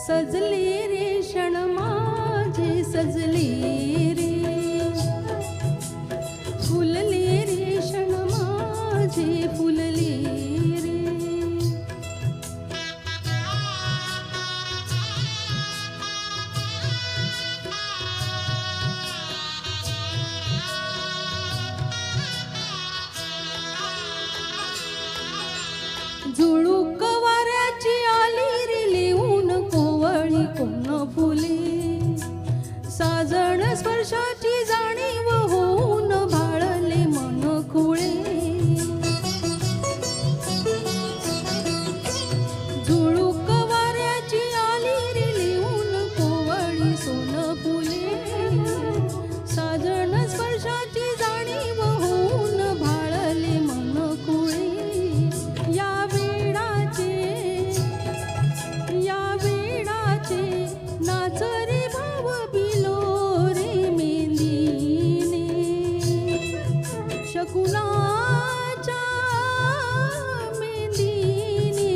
सजले रे क्षण माझे सजले रे, फुलले रे क्षण माझे फुलले रे. झुळूक वाऱ्याची आली रे लिहून कोवळी कोण फुले, साजण स्पर्शाची जाणीव होऊन भाळले मन खुळे. झुळूक वाऱ्याची आली रे लिहून कोवळी सोन फुले, साजण स्पर्शाची जाणीव होऊन भाळले मन खुळे. या वेडाचे नाच रे भाव बिलो रे मेंदीने, शकुनाच्या मेंदीने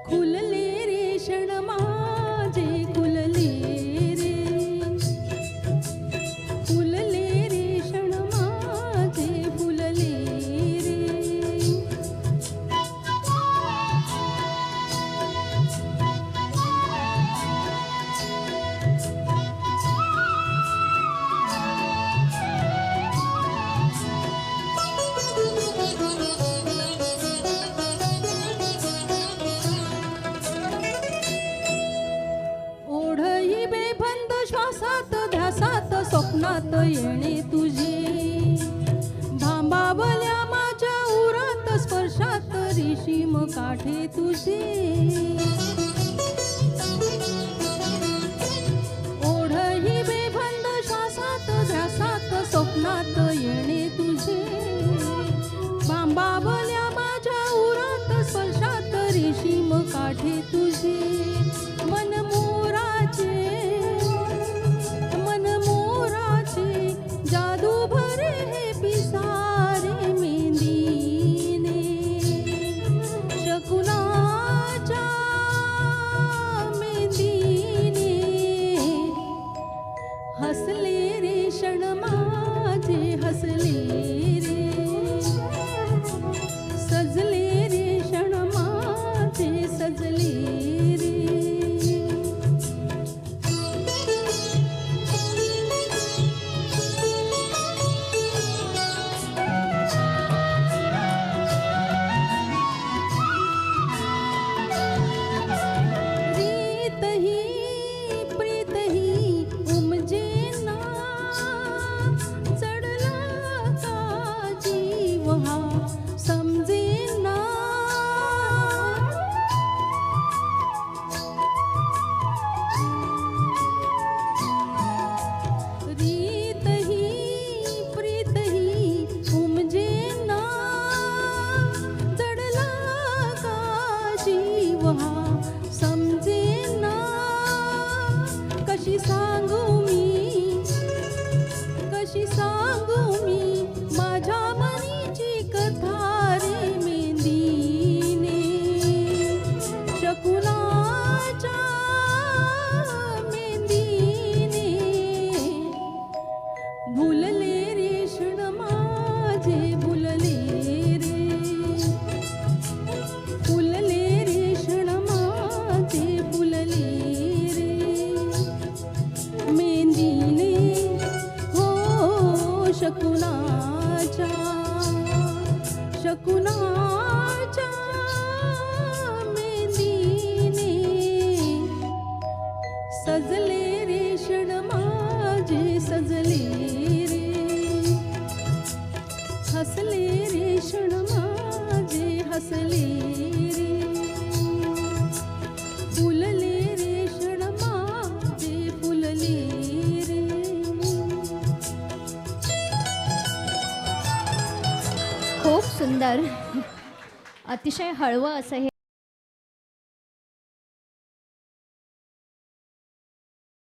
खुलले रे क्षण माझे खुलले रे, फुलले रे क्षण माझे फुलले रे. ओढही बेबंद श्वासात ध्यासात स्वप्नात येणे तुझे, भांबावल्या माझ्या उरात स्पर्शात रेशीम काठे तुझे. ओढही बेबंद श्वासात ध्यासात स्वप्नात येणे तुझे, भांबावल्या माझ्या उरात स्पर्शात रेशीम काठे तुझे. मनमोराचे जादू भरे हे पिसारे मेंदीने, शकुनाच्या मेंदीने हसले रे क्षण माझे हसले रे, सजले रे क्षण माझे सजले रे. कशी सांगू मी माझ्या मनीची कथा रे मेंदीने, शकुनाच्या मेंदीने भुलले रे क्षण माझे भुलले रे, फुलले रे क्षण माझे फुलले रे. मेंदीने शकुनाच्या मेंदीने सजले रे क्षण माझे सजले रे, हसले रे क्षण माझे हसले रे, फुलले रे क्षण माझे फुलले रे. खूप सुंदर, अतिशय हळवं असं हे